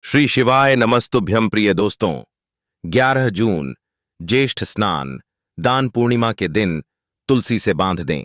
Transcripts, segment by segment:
श्री शिवाय नमस्तुभ्यं प्रिय दोस्तों। 11 जून ज्येष्ठ स्नान दान पूर्णिमा के दिन तुलसी से बांध दें।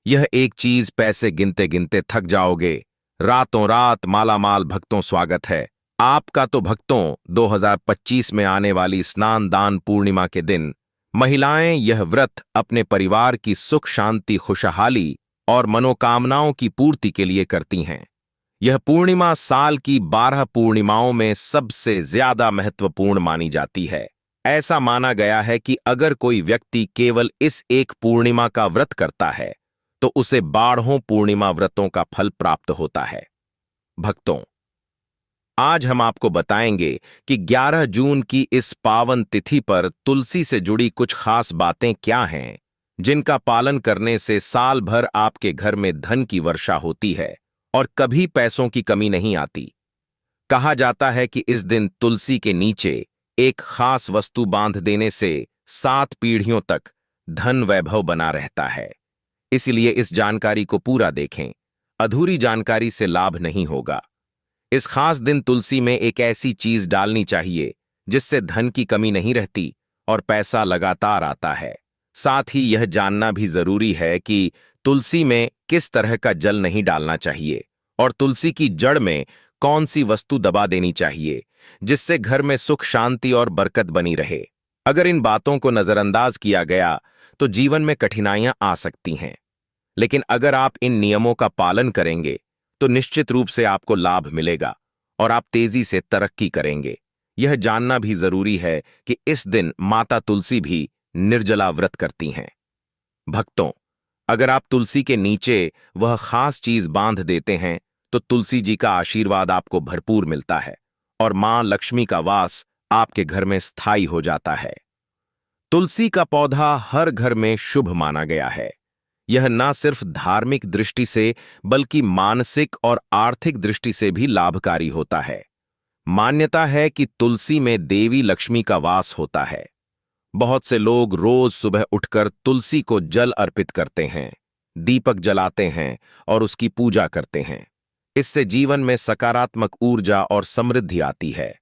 यह एक चीज पैसे गिनते गिनते थक जाओगे। रातों रात मालामाल भक्तों स्वागत है आपका। तो भक्तों 2025 में आने वाली स्नान दान पूर्णिमा के दिन महिलाएं यह व्रत अपने परिवार की सुख शांति खुशहाली और मनोकामनाओं की पूर्ति के लिए करती हैं। यह पूर्णिमा साल की 12 पूर्णिमाओं में सबसे ज्यादा महत्वपूर्ण मानी जाती है। ऐसा माना गया है कि अगर कोई व्यक्ति केवल इस एक पूर्णिमा का व्रत करता है तो उसे 12 पूर्णिमा व्रतों का फल प्राप्त होता है। भक्तों, आज हम आपको बताएंगे कि 11 जून की इस पावन तिथि पर तुलसी से जुड़ी कुछ खास बातें क्या हैं, जिनका पालन करने से साल भर आपके घर में धन की वर्षा होती है और कभी पैसों की कमी नहीं आती। कहा जाता है कि इस दिन तुलसी के नीचे एक खास वस्तु बांध देने से 7 पीढ़ियों तक धन वैभव बना रहता है। इसलिए इस जानकारी को पूरा देखें, अधूरी जानकारी से लाभ नहीं होगा। इस खास दिन तुलसी में एक ऐसी चीज डालनी चाहिए जिससे धन की कमी नहीं रहती और पैसा लगातार आता है। साथ ही यह जानना भी जरूरी है कि तुलसी में किस तरह का जल नहीं डालना चाहिए और तुलसी की जड़ में कौन सी वस्तु दबा देनी चाहिए जिससे घर में सुख शांति और बरकत बनी रहे। अगर इन बातों को नजरअंदाज किया गया तो जीवन में कठिनाइयां आ सकती हैं, लेकिन अगर आप इन नियमों का पालन करेंगे तो निश्चित रूप से आपको लाभ मिलेगा और आप तेजी से तरक्की करेंगे। यह जानना भी जरूरी है कि इस दिन माता तुलसी भी निर्जला व्रत करती हैं। भक्तों, अगर आप तुलसी के नीचे वह खास चीज बांध देते हैं तो तुलसी जी का आशीर्वाद आपको भरपूर मिलता है और मां लक्ष्मी का वास आपके घर में स्थायी हो जाता है। तुलसी का पौधा हर घर में शुभ माना गया है। यह न सिर्फ धार्मिक दृष्टि से बल्कि मानसिक और आर्थिक दृष्टि से भी लाभकारी होता है। मान्यता है कि तुलसी में देवी लक्ष्मी का वास होता है। बहुत से लोग रोज सुबह उठकर तुलसी को जल अर्पित करते हैं, दीपक जलाते हैं और उसकी पूजा करते हैं। इससे जीवन में सकारात्मक ऊर्जा और समृद्धि आती है।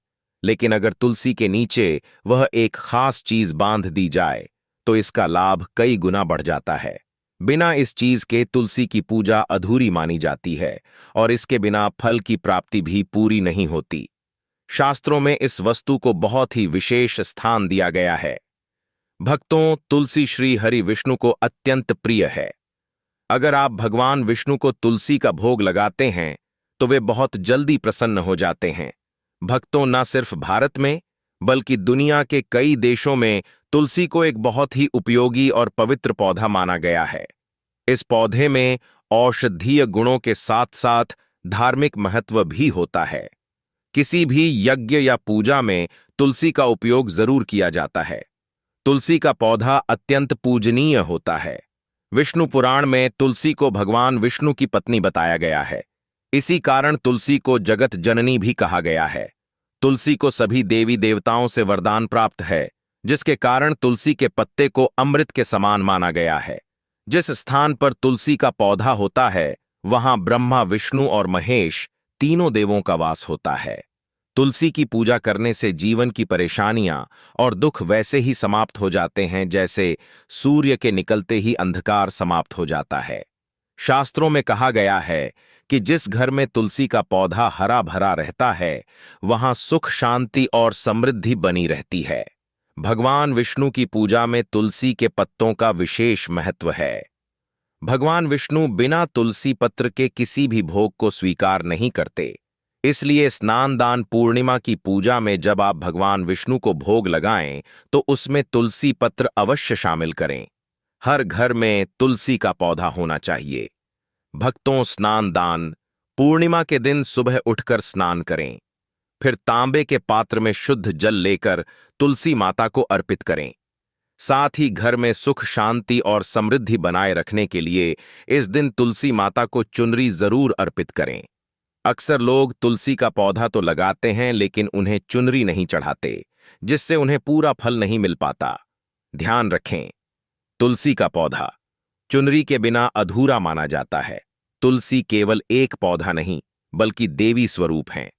लेकिन अगर तुलसी के नीचे वह एक खास चीज बांध दी जाए तो इसका लाभ कई गुना बढ़ जाता है। बिना इस चीज के तुलसी की पूजा अधूरी मानी जाती है और इसके बिना फल की प्राप्ति भी पूरी नहीं होती। शास्त्रों में इस वस्तु को बहुत ही विशेष स्थान दिया गया है। भक्तों, तुलसी श्री हरि विष्णु को अत्यंत प्रिय है। अगर आप भगवान विष्णु को तुलसी का भोग लगाते हैं तो वे बहुत जल्दी प्रसन्न हो जाते हैं। भक्तों, न सिर्फ भारत में बल्कि दुनिया के कई देशों में तुलसी को एक बहुत ही उपयोगी और पवित्र पौधा माना गया है। इस पौधे में औषधीय गुणों के साथ साथ धार्मिक महत्व भी होता है। किसी भी यज्ञ या पूजा में तुलसी का उपयोग जरूर किया जाता है। तुलसी का पौधा अत्यंत पूजनीय होता है। विष्णु पुराण में तुलसी को भगवान विष्णु की पत्नी बताया गया है। इसी कारण तुलसी को जगत जननी भी कहा गया है। तुलसी को सभी देवी देवताओं से वरदान प्राप्त है, जिसके कारण तुलसी के पत्ते को अमृत के समान माना गया है। जिस स्थान पर तुलसी का पौधा होता है वहां ब्रह्मा, विष्णु और महेश तीनों देवों का वास होता है। तुलसी की पूजा करने से जीवन की परेशानियां और दुख वैसे ही समाप्त हो जाते हैं जैसे सूर्य के निकलते ही अंधकार समाप्त हो जाता है। शास्त्रों में कहा गया है कि जिस घर में तुलसी का पौधा हरा भरा रहता है वहां सुख शांति और समृद्धि बनी रहती है। भगवान विष्णु की पूजा में तुलसी के पत्तों का विशेष महत्व है। भगवान विष्णु बिना तुलसी पत्र के किसी भी भोग को स्वीकार नहीं करते। इसलिए स्नान दान पूर्णिमा की पूजा में जब आप भगवान विष्णु को भोग लगाएं तो उसमें तुलसी पत्र अवश्य शामिल करें। हर घर में तुलसी का पौधा होना चाहिए। भक्तों, स्नान दान पूर्णिमा के दिन सुबह उठकर स्नान करें, फिर तांबे के पात्र में शुद्ध जल लेकर तुलसी माता को अर्पित करें। साथ ही घर में सुख शांति और समृद्धि बनाए रखने के लिए इस दिन तुलसी माता को चुनरी जरूर अर्पित करें। अक्सर लोग तुलसी का पौधा तो लगाते हैं लेकिन उन्हें चुनरी नहीं चढ़ाते, जिससे उन्हें पूरा फल नहीं मिल पाता। ध्यान रखें, तुलसी का पौधा चुनरी के बिना अधूरा माना जाता है। तुलसी केवल एक पौधा नहीं बल्कि देवी स्वरूप हैं।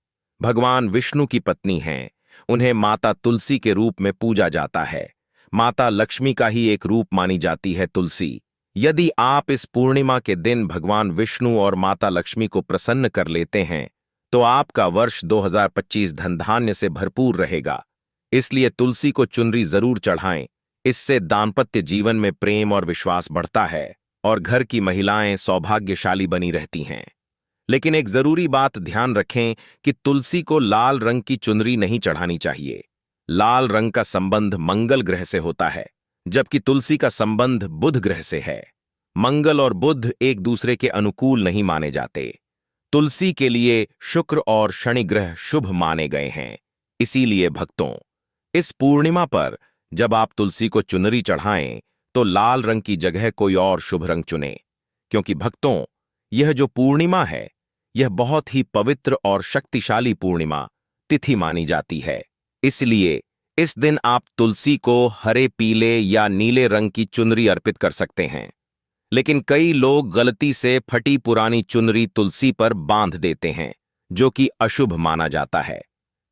भगवान विष्णु की पत्नी हैं। उन्हें माता तुलसी के रूप में पूजा जाता है। माता लक्ष्मी का ही एक रूप मानी जाती है तुलसी। यदि आप इस पूर्णिमा के दिन भगवान विष्णु और माता लक्ष्मी को प्रसन्न कर लेते हैं तो आपका वर्ष 2025 धन धान्य से भरपूर रहेगा। इसलिए तुलसी को चुनरी जरूर चढ़ाएं। इससे दाम्पत्य जीवन में प्रेम और विश्वास बढ़ता है और घर की महिलाएं सौभाग्यशाली बनी रहती हैं। लेकिन एक जरूरी बात ध्यान रखें कि तुलसी को लाल रंग की चुनरी नहीं चढ़ानी चाहिए। लाल रंग का संबंध मंगल ग्रह से होता है, जबकि तुलसी का संबंध बुध ग्रह से है। मंगल और बुध एक दूसरे के अनुकूल नहीं माने जाते। तुलसी के लिए शुक्र और शनि ग्रह शुभ माने गए हैं। इसीलिए भक्तों, इस पूर्णिमा पर जब आप तुलसी को चुनरी चढ़ाएं तो लाल रंग की जगह कोई और शुभ रंग चुनें, क्योंकि भक्तों, यह जो पूर्णिमा है यह बहुत ही पवित्र और शक्तिशाली पूर्णिमा तिथि मानी जाती है। इसलिए इस दिन आप तुलसी को हरे, पीले या नीले रंग की चुनरी अर्पित कर सकते हैं। लेकिन कई लोग गलती से फटी पुरानी चुनरी तुलसी पर बांध देते हैं, जो कि अशुभ माना जाता है।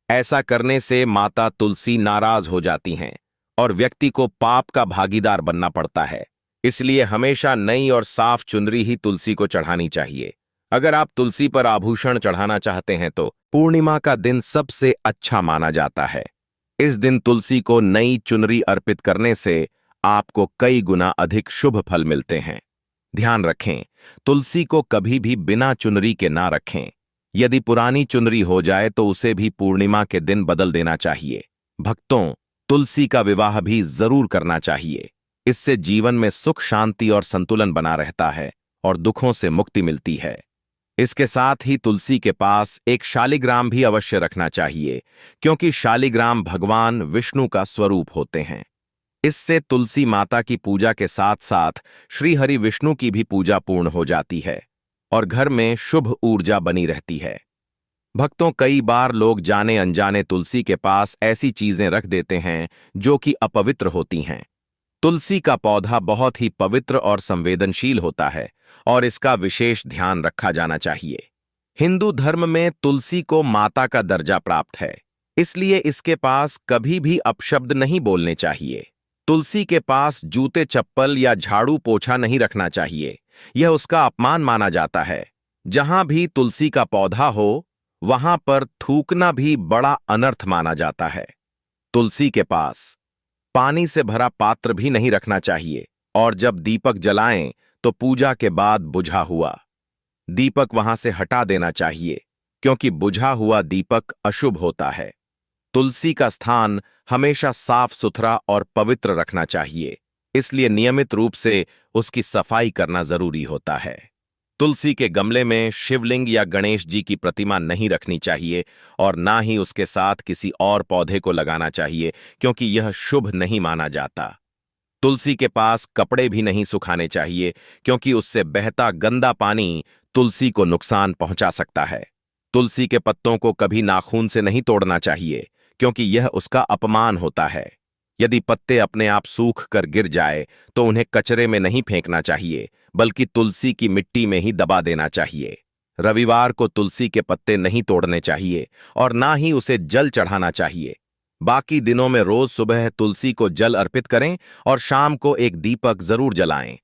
ऐसा करने से माता तुलसी नाराज हो जाती हैं और व्यक्ति को पाप का भागीदार बनना पड़ता है। इसलिए हमेशा नई और साफ चुनरी ही तुलसी को चढ़ानी चाहिए। अगर आप तुलसी पर आभूषण चढ़ाना चाहते हैं तो पूर्णिमा का दिन सबसे अच्छा माना जाता है। इस दिन तुलसी को नई चुनरी अर्पित करने से आपको कई गुना अधिक शुभ फल मिलते हैं। ध्यान रखें, तुलसी को कभी भी बिना चुनरी के ना रखें। यदि पुरानी चुनरी हो जाए तो उसे भी पूर्णिमा के दिन बदल देना चाहिए। भक्तों, तुलसी का विवाह भी जरूर करना चाहिए। इससे जीवन में सुख, शांति और संतुलन बना रहता है और दुखों से मुक्ति मिलती है। इसके साथ ही तुलसी के पास एक शालिग्राम भी अवश्य रखना चाहिए, क्योंकि शालिग्राम भगवान विष्णु का स्वरूप होते हैं। इससे तुलसी माता की पूजा के साथ साथ श्री हरि विष्णु की भी पूजा पूर्ण हो जाती है और घर में शुभ ऊर्जा बनी रहती है। भक्तों, कई बार लोग जाने अनजाने तुलसी के पास ऐसी चीजें रख देते हैं जो कि अपवित्र होती हैं। तुलसी का पौधा बहुत ही पवित्र और संवेदनशील होता है और इसका विशेष ध्यान रखा जाना चाहिए। हिंदू धर्म में तुलसी को माता का दर्जा प्राप्त है, इसलिए इसके पास कभी भी अपशब्द नहीं बोलने चाहिए। तुलसी के पास जूते, चप्पल या झाड़ू पोछा नहीं रखना चाहिए, यह उसका अपमान माना जाता है। जहां भी तुलसी का पौधा हो वहां पर थूकना भी बड़ा अनर्थ माना जाता है। तुलसी के पास पानी से भरा पात्र भी नहीं रखना चाहिए और जब दीपक जलाएं तो पूजा के बाद बुझा हुआ दीपक वहां से हटा देना चाहिए, क्योंकि बुझा हुआ दीपक अशुभ होता है। तुलसी का स्थान हमेशा साफ सुथरा और पवित्र रखना चाहिए, इसलिए नियमित रूप से उसकी सफाई करना जरूरी होता है। तुलसी के गमले में शिवलिंग या गणेश जी की प्रतिमा नहीं रखनी चाहिए और ना ही उसके साथ किसी और पौधे को लगाना चाहिए, क्योंकि यह शुभ नहीं माना जाता। तुलसी के पास कपड़े भी नहीं सुखाने चाहिए, क्योंकि उससे बहता गंदा पानी तुलसी को नुकसान पहुंचा सकता है। तुलसी के पत्तों को कभी नाखून से नहीं तोड़ना चाहिए, क्योंकि यह उसका अपमान होता है। यदि पत्ते अपने आप सूख कर गिर जाए तो उन्हें कचरे में नहीं फेंकना चाहिए, बल्कि तुलसी की मिट्टी में ही दबा देना चाहिए। रविवार को तुलसी के पत्ते नहीं तोड़ने चाहिए और ना ही उसे जल चढ़ाना चाहिए। बाकी दिनों में रोज सुबह तुलसी को जल अर्पित करें और शाम को एक दीपक जरूर जलाएं।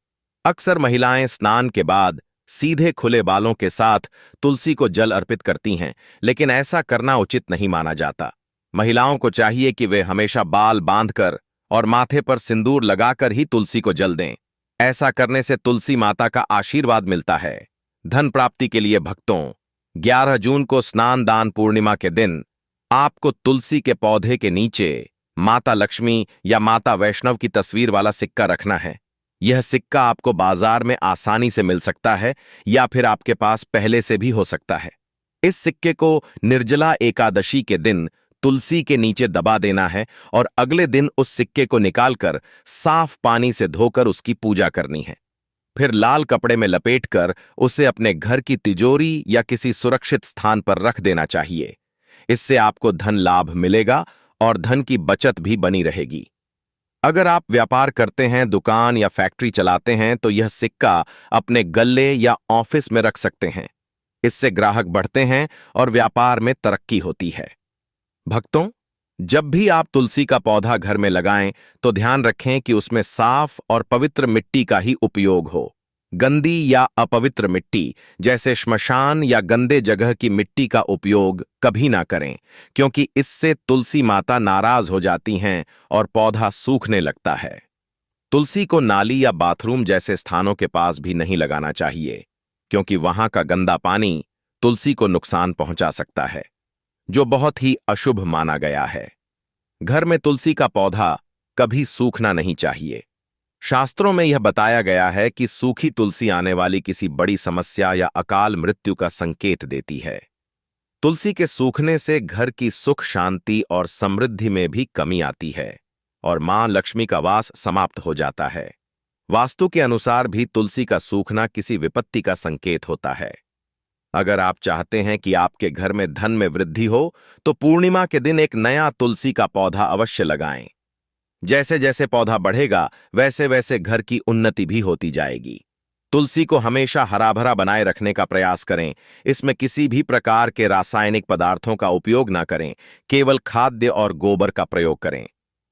अक्सर महिलाएं स्नान के बाद सीधे खुले बालों के साथ तुलसी को जल अर्पित करती हैं, लेकिन ऐसा करना उचित नहीं माना जाता। महिलाओं को चाहिए कि वे हमेशा बाल बांधकर और माथे पर सिंदूर लगाकर ही तुलसी को जल दें। ऐसा करने से तुलसी माता का आशीर्वाद मिलता है। धन प्राप्ति के लिए भक्तों, 11 जून को स्नान दान पूर्णिमा के दिन आपको तुलसी के पौधे के नीचे माता लक्ष्मी या माता वैष्णव की तस्वीर वाला सिक्का रखना है। यह सिक्का आपको बाजार में आसानी से मिल सकता है या फिर आपके पास पहले से भी हो सकता है। इस सिक्के को निर्जला एकादशी के दिन तुलसी के नीचे दबा देना है और अगले दिन उस सिक्के को निकालकर साफ पानी से धोकर उसकी पूजा करनी है। फिर लाल कपड़े में लपेटकर उसे अपने घर की तिजोरी या किसी सुरक्षित स्थान पर रख देना चाहिए। इससे आपको धन लाभ मिलेगा और धन की बचत भी बनी रहेगी। अगर आप व्यापार करते हैं, दुकान या फैक्ट्री चलाते हैं, तो यह सिक्का अपने गल्ले या ऑफिस में रख सकते हैं। इससे ग्राहक बढ़ते हैं और व्यापार में तरक्की होती है। भक्तों, जब भी आप तुलसी का पौधा घर में लगाएं तो ध्यान रखें कि उसमें साफ और पवित्र मिट्टी का ही उपयोग हो। गंदी या अपवित्र मिट्टी जैसे श्मशान या गंदे जगह की मिट्टी का उपयोग कभी ना करें, क्योंकि इससे तुलसी माता नाराज हो जाती हैं और पौधा सूखने लगता है। तुलसी को नाली या बाथरूम जैसे स्थानों के पास भी नहीं लगाना चाहिए, क्योंकि वहां का गंदा पानी तुलसी को नुकसान पहुंचा सकता है, जो बहुत ही अशुभ माना गया है। घर में तुलसी का पौधा कभी सूखना नहीं चाहिए। शास्त्रों में यह बताया गया है कि सूखी तुलसी आने वाली किसी बड़ी समस्या या अकाल मृत्यु का संकेत देती है। तुलसी के सूखने से घर की सुख शांति और समृद्धि में भी कमी आती है और मां लक्ष्मी का वास समाप्त हो जाता है। वास्तु के अनुसार भी तुलसी का सूखना किसी विपत्ति का संकेत होता है। अगर आप चाहते हैं कि आपके घर में धन में वृद्धि हो, तो पूर्णिमा के दिन एक नया तुलसी का पौधा अवश्य लगाएं। जैसे जैसे पौधा बढ़ेगा, वैसे वैसे घर की उन्नति भी होती जाएगी। तुलसी को हमेशा हरा भरा बनाए रखने का प्रयास करें। इसमें किसी भी प्रकार के रासायनिक पदार्थों का उपयोग ना करें, केवल खाद्य और गोबर का प्रयोग करें।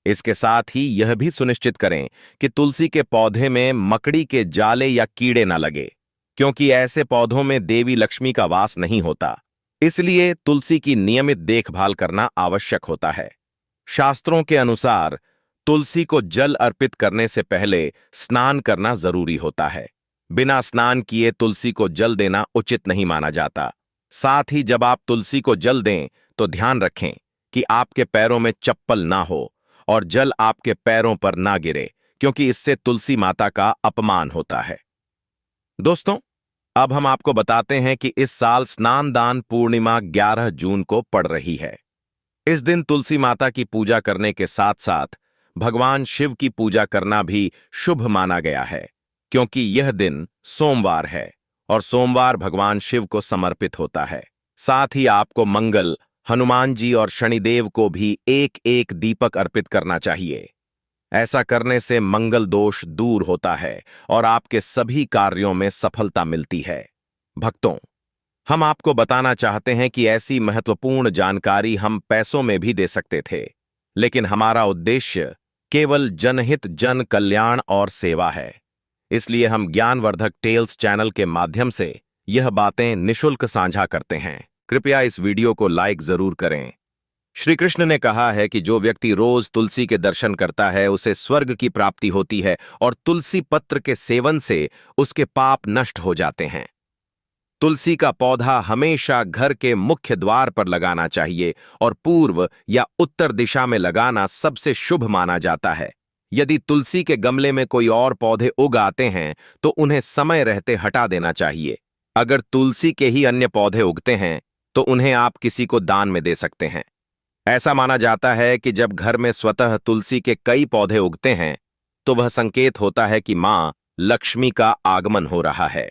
इसके साथ ही यह भी सुनिश्चित करें कि तुलसी के पौधे में मकड़ी के जाले या कीड़े न लगे, क्योंकि ऐसे पौधों में देवी लक्ष्मी का वास नहीं होता। इसलिए तुलसी की नियमित देखभाल करना आवश्यक होता है। शास्त्रों के अनुसार तुलसी को जल अर्पित करने से पहले स्नान करना जरूरी होता है। बिना स्नान किए तुलसी को जल देना उचित नहीं माना जाता। साथ ही जब आप तुलसी को जल दें तो ध्यान रखें कि आपके पैरों में चप्पल ना हो और जल आपके पैरों पर ना गिरे, क्योंकि इससे तुलसी माता का अपमान होता है। दोस्तों, अब हम आपको बताते हैं कि इस साल स्नान दान पूर्णिमा 11 जून को पड़ रही है। इस दिन तुलसी माता की पूजा करने के साथ साथ भगवान शिव की पूजा करना भी शुभ माना गया है, क्योंकि यह दिन सोमवार है और सोमवार भगवान शिव को समर्पित होता है। साथ ही आपको मंगल, हनुमान जी और शनिदेव को भी एक एक दीपक अर्पित करना चाहिए। ऐसा करने से मंगल दोष दूर होता है और आपके सभी कार्यों में सफलता मिलती है। भक्तों, हम आपको बताना चाहते हैं कि ऐसी महत्वपूर्ण जानकारी हम पैसों में भी दे सकते थे, लेकिन हमारा उद्देश्य केवल जनहित, जन कल्याण और सेवा है। इसलिए हम ज्ञानवर्धक टेल्स चैनल के माध्यम से यह बातें निशुल्क साझा करते हैं। कृपया इस वीडियो को लाइक जरूर करें। श्री कृष्ण ने कहा है कि जो व्यक्ति रोज तुलसी के दर्शन करता है उसे स्वर्ग की प्राप्ति होती है और तुलसी पत्र के सेवन से उसके पाप नष्ट हो जाते हैं। तुलसी का पौधा हमेशा घर के मुख्य द्वार पर लगाना चाहिए और पूर्व या उत्तर दिशा में लगाना सबसे शुभ माना जाता है। यदि तुलसी के गमले में कोई और पौधे उग आते हैं तो उन्हें समय रहते हटा देना चाहिए। अगर तुलसी के ही अन्य पौधे उगते हैं तो उन्हें आप किसी को दान में दे सकते हैं। ऐसा माना जाता है कि जब घर में स्वतः तुलसी के कई पौधे उगते हैं तो वह संकेत होता है कि मां लक्ष्मी का आगमन हो रहा है।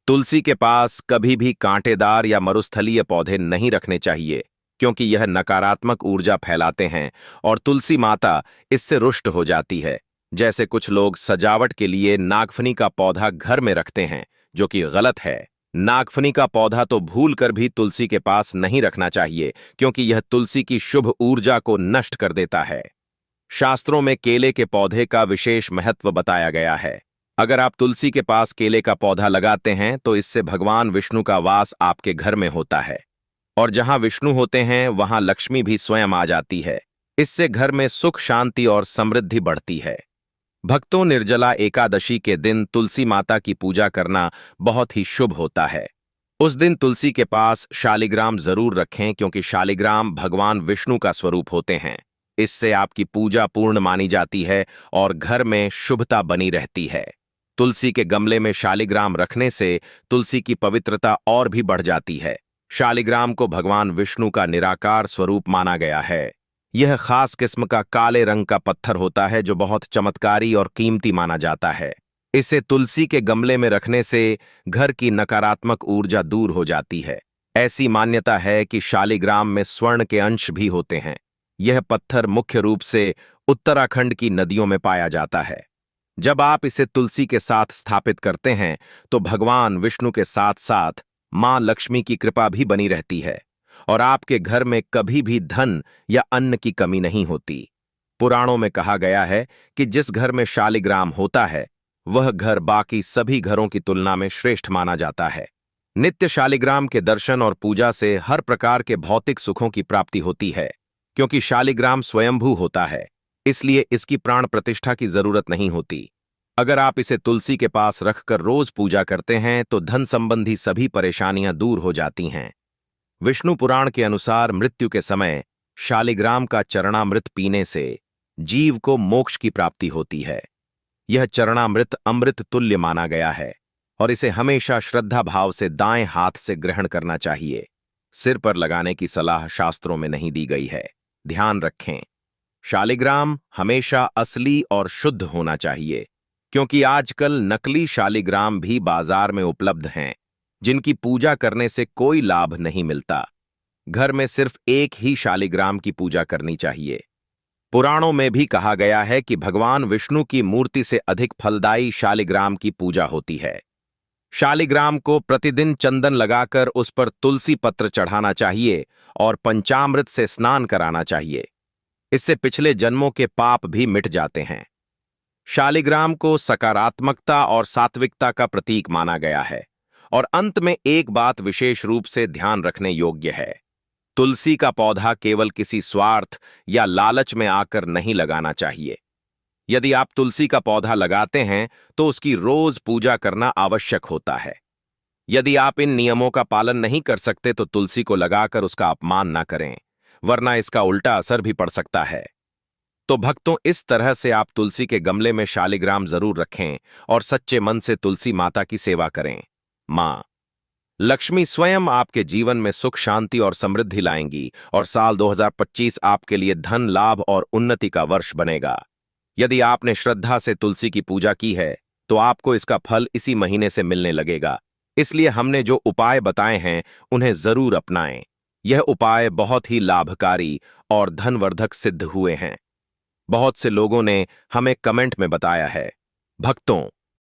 तुलसी के पास कभी भी कांटेदार या मरुस्थलीय पौधे नहीं रखने चाहिए, क्योंकि यह नकारात्मक ऊर्जा फैलाते हैं और तुलसी माता इससे रुष्ट हो जाती है। जैसे कुछ लोग सजावट के लिए नागफनी का पौधा घर में रखते हैं, जो कि गलत है। नागफनी का पौधा तो भूलकर भी तुलसी के पास नहीं रखना चाहिए, क्योंकि यह तुलसी की शुभ ऊर्जा को नष्ट कर देता है। शास्त्रों में केले के पौधे का विशेष महत्व बताया गया है। अगर आप तुलसी के पास केले का पौधा लगाते हैं तो इससे भगवान विष्णु का वास आपके घर में होता है, और जहां विष्णु होते हैं वहां लक्ष्मी भी स्वयं आ जाती है। इससे घर में सुख, शांति और समृद्धि बढ़ती है। भक्तों, निर्जला एकादशी के दिन तुलसी माता की पूजा करना बहुत ही शुभ होता है। उस दिन तुलसी के पास शालिग्राम जरूर रखें, क्योंकि शालिग्राम भगवान विष्णु का स्वरूप होते हैं। इससे आपकी पूजा पूर्ण मानी जाती है और घर में शुभता बनी रहती है। तुलसी के गमले में शालिग्राम रखने से तुलसी की पवित्रता और भी बढ़ जाती है। शालिग्राम को भगवान विष्णु का निराकार स्वरूप माना गया है। यह खास किस्म का काले रंग का पत्थर होता है जो बहुत चमत्कारी और कीमती माना जाता है। इसे तुलसी के गमले में रखने से घर की नकारात्मक ऊर्जा दूर हो जाती है। ऐसी मान्यता है कि शालिग्राम में स्वर्ण के अंश भी होते हैं। यह पत्थर मुख्य रूप से उत्तराखंड की नदियों में पाया जाता है। जब आप इसे तुलसी के साथ स्थापित करते हैं तो भगवान विष्णु के साथ साथ मां लक्ष्मी की कृपा भी बनी रहती है और आपके घर में कभी भी धन या अन्न की कमी नहीं होती। पुराणों में कहा गया है कि जिस घर में शालिग्राम होता है वह घर बाकी सभी घरों की तुलना में श्रेष्ठ माना जाता है। नित्य शालिग्राम के दर्शन और पूजा से हर प्रकार के भौतिक सुखों की प्राप्ति होती है। क्योंकि शालिग्राम स्वयंभू होता है, इसलिए इसकी प्राण प्रतिष्ठा की जरूरत नहीं होती। अगर आप इसे तुलसी के पास रखकर रोज पूजा करते हैं तो धन संबंधी सभी परेशानियां दूर हो जाती हैं। विष्णु पुराण के अनुसार मृत्यु के समय शालिग्राम का चरणामृत पीने से जीव को मोक्ष की प्राप्ति होती है। यह चरणामृत अमृत तुल्य माना गया है और इसे हमेशा श्रद्धा भाव से दाएं हाथ से ग्रहण करना चाहिए। सिर पर लगाने की सलाह शास्त्रों में नहीं दी गई है। ध्यान रखें, शालिग्राम हमेशा असली और शुद्ध होना चाहिए, क्योंकि आजकल नकली शालिग्राम भी बाजार में उपलब्ध हैं, जिनकी पूजा करने से कोई लाभ नहीं मिलता। घर में सिर्फ एक ही शालिग्राम की पूजा करनी चाहिए। पुराणों में भी कहा गया है कि भगवान विष्णु की मूर्ति से अधिक फलदायी शालिग्राम की पूजा होती है। शालिग्राम को प्रतिदिन चंदन लगाकर उस पर तुलसी पत्र चढ़ाना चाहिए और पंचामृत से स्नान कराना चाहिए। इससे पिछले जन्मों के पाप भी मिट जाते हैं। शालिग्राम को सकारात्मकता और सात्विकता का प्रतीक माना गया है। और अंत में एक बात विशेष रूप से ध्यान रखने योग्य है, तुलसी का पौधा केवल किसी स्वार्थ या लालच में आकर नहीं लगाना चाहिए। यदि आप तुलसी का पौधा लगाते हैं तो उसकी रोज पूजा करना आवश्यक होता है। यदि आप इन नियमों का पालन नहीं कर सकते तो तुलसी को लगाकर उसका अपमान ना करें, वरना इसका उल्टा असर भी पड़ सकता है। तो भक्तों, इस तरह से आप तुलसी के गमले में शालिग्राम जरूर रखें और सच्चे मन से तुलसी माता की सेवा करें। मां लक्ष्मी स्वयं आपके जीवन में सुख, शांति और समृद्धि लाएंगी और साल 2025 आपके लिए धन, लाभ और उन्नति का वर्ष बनेगा। यदि आपने श्रद्धा से तुलसी की पूजा की है तो आपको इसका फल इसी महीने से मिलने लगेगा। इसलिए हमने जो उपाय बताए हैं उन्हें जरूर अपनाएं। यह उपाय बहुत ही लाभकारी और धनवर्धक सिद्ध हुए हैं। बहुत से लोगों ने हमें कमेंट में बताया है। भक्तों,